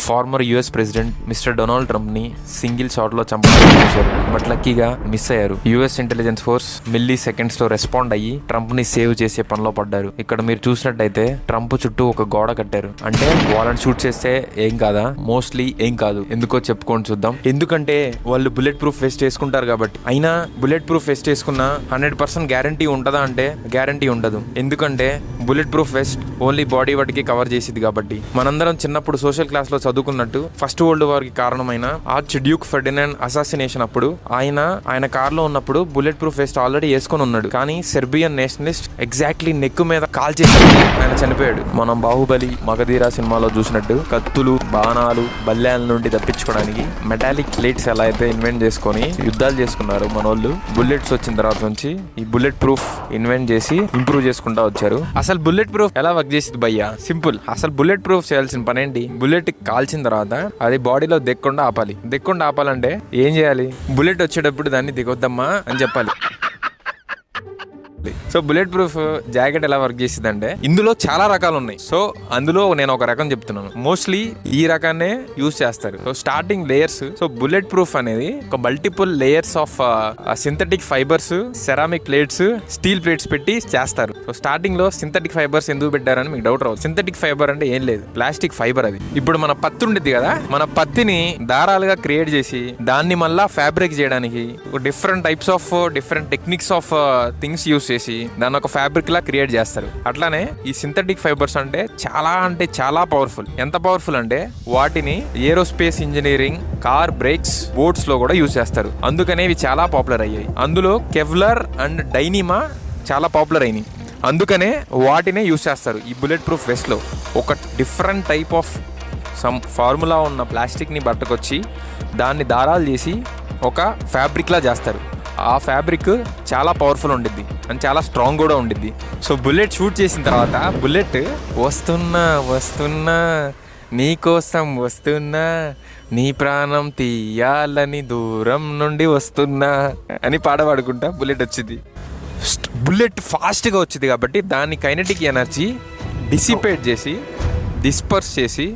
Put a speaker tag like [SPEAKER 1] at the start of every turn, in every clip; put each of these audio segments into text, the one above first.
[SPEAKER 1] Farmer US president mister Donald Trump ని single shot లో చంపడానికి చూశారు. బట్ లక్కీగా మిస్ అయ్యారు. US intelligence force milli seconds లో రెస్పాండ్ అయ్యి ట్రంప్ ని సేవ్ చేసే పనిలో పడ్డారు. ఇక్కడ మీరు చూసినట్టయితే ట్రంప్ చుట్టూ ఒక గోడ కట్టారు. అంటే వాళ్ళని షూట్ చేస్తే ఏం కాదా? మోస్ట్లీ ఏం కాదు. ఎందుకో చెప్పుకొని చూద్దాం. ఎందుకంటే వాళ్ళు బుల్లెట్ ప్రూఫ్ వెస్ట్ వేసుకుంటారు కాబట్టి. అయినా బుల్లెట్ ప్రూఫ్ వెస్ట్ వేసుకున్న 100% గ్యారంటీ ఉంటుందా అంటే గ్యారంటీ ఉండదు. ఎందుకంటే bullet proof west only body వాటికి కవర్ చేసేది కాబట్టి. మనందరం చిన్నప్పుడు సోషల్ క్లాస్ లో చదువుకున్నట్టు ఫస్ట్ వరల్డ్ వార్ కి కారణమైన ఆర్చ్ డ్యూక్ ఫెర్డినాండ్ అసాసినేషన్ అప్పుడు ఆయన కార్ లో ఉన్నప్పుడు బుల్లెట్ ప్రూఫ్ వెస్ట్ ఆల్రెడీ వేసుకొని ఉన్నాడు. కానీ సెర్బియన్ నేషనలిస్ట్ ఎగ్జాక్ట్లీ నెక్ మీద కాల్ చేసి ఆయన చనిపోయాడు. మనం బాహుబలి మగధీరా సినిమాలో చూసినట్టు కత్తులు బాణాలు బల్యాల నుండి తప్పించుకోవడానికి మెటాలిక్ ప్లేట్స్ ఎలా అయితే ఇన్వెంట్ చేసుకొని యుద్ధాలు చేసుకున్నారు మనోళ్ళు. బుల్లెట్స్ వచ్చిన తర్వాత నుంచి ఈ బుల్లెట్ ప్రూఫ్ ఇన్వెంట్ చేసి ఇంప్రూవ్ చేసుకుంటా వచ్చారు. అసలు బుల్లెట్ ప్రూఫ్ ఎలా వర్క్ చేసింది భయ్యా? సింపుల్. అసలు బుల్లెట్ ప్రూఫ్ చేయాల్సిన పని ఏంటి? బుల్లెట్ కాల్చిన తర్వాత అది బాడీలో దిక్కుండా ఆపాలంటే ఏం చేయాలి? బుల్లెట్ వచ్చేటప్పుడు దాన్ని దిగొద్దమ్మా అని చెప్పాలి. సో బుల్లెట్ ప్రూఫ్ జాకెట్ ఎలా వర్క్ చేసింది అంటే ఇందులో చాలా రకాలు ఉన్నాయి. సో అందులో నేను ఒక రకం చెప్తున్నాను. మోస్ట్లీ ఈ రకాన్నే యూజ్ చేస్తారు. So starting layers. So bullet proof అనేది ఒక multiple layers of synthetic fibres, ceramic plates, steel plates పెట్టి చేస్తారు. సో స్టార్టింగ్ లో సింథటిక్ ఫైబర్స్ ఎందుకు పెట్టారని మీకు డౌట్ రావచ్చు. సింథటిక్ ఫైబర్ అంటే ఏం లేదు, ప్లాస్టిక్ ఫైబర్. అది ఇప్పుడు మన పత్తి ఉండేది కదా, మన పత్తిని దారాలుగా క్రియేట్ చేసి దాన్ని మళ్ళా ఫ్యాబ్రిక్ చేయడానికి different types of different techniques of things use చేసి దాన్ని ఒక ఫ్యాబ్రిక్ లా క్రియేట్ చేస్తారు. అట్లానే ఈ సింథటిక్ ఫైబర్స్ అంటే చాలా పవర్ఫుల్. ఎంత పవర్ఫుల్ అంటే వాటిని aerospace engineering, car brakes, boats లో కూడా యూజ్ చేస్తారు. అందుకనే ఇవి చాలా పాపులర్ అయ్యాయి. అందులో కెవ్లర్ అండ్ డైనిమా చాలా పాపులర్ అయినాయి. అందుకనే వాటినే యూజ్ చేస్తారు. ఈ బుల్లెట్ ప్రూఫ్ వెస్ట్ లో ఒక different type of some formula ఉన్న ప్లాస్టిక్ ని పట్టుకొచ్చి దాన్ని దారాలు చేసి ఒక ఫ్యాబ్రిక్ లా చేస్తారు. ఆ ఫ్యాబ్రిక్ చాలా పవర్ఫుల్ ఉండిద్ది అండ్ చాలా స్ట్రాంగ్ కూడా ఉండిద్ది. సో బుల్లెట్ షూట్ చేసిన తర్వాత బుల్లెట్ వస్తున్నా నీకోసం వస్తున్నా, నీ ప్రాణం తీయాలని దూరం నుండి వస్తున్నా అని పాడుకుంటా బుల్లెట్ వచ్చింది. బుల్లెట్ ఫాస్ట్గా వచ్చింది కాబట్టి దాని కైనెటిక్ ఎనర్జీ డిసిపేట్ చేసి డిస్పర్స్ చేసి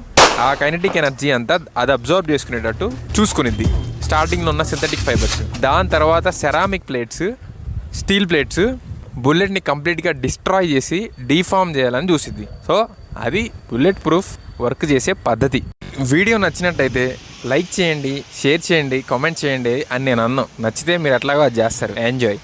[SPEAKER 1] ఆ కైనెటిక్ ఎనర్జీ అంతా అది అబ్జర్వ్ చేసుకునేటట్టు చూసుకునిద్ది. స్టార్టింగ్లో ఉన్న సింథటిక్ ఫైబర్స్, దాని తర్వాత సెరామిక్ ప్లేట్స్, స్టీల్ ప్లేట్స్ బుల్లెట్ని కంప్లీట్గా డిస్ట్రాయ్ చేసి డీఫార్మ్ చేయాలని చూసిద్ది. సో అది బుల్లెట్ ప్రూఫ్ వర్క్ చేసే పద్ధతి. వీడియో నచ్చినట్టయితే లైక్ చేయండి, షేర్ చేయండి, కామెంట్ చేయండి అని నేను అన్నాను. నచ్చితే మీరు ఎట్లాగో అది చేస్తారు. ఎంజాయ్.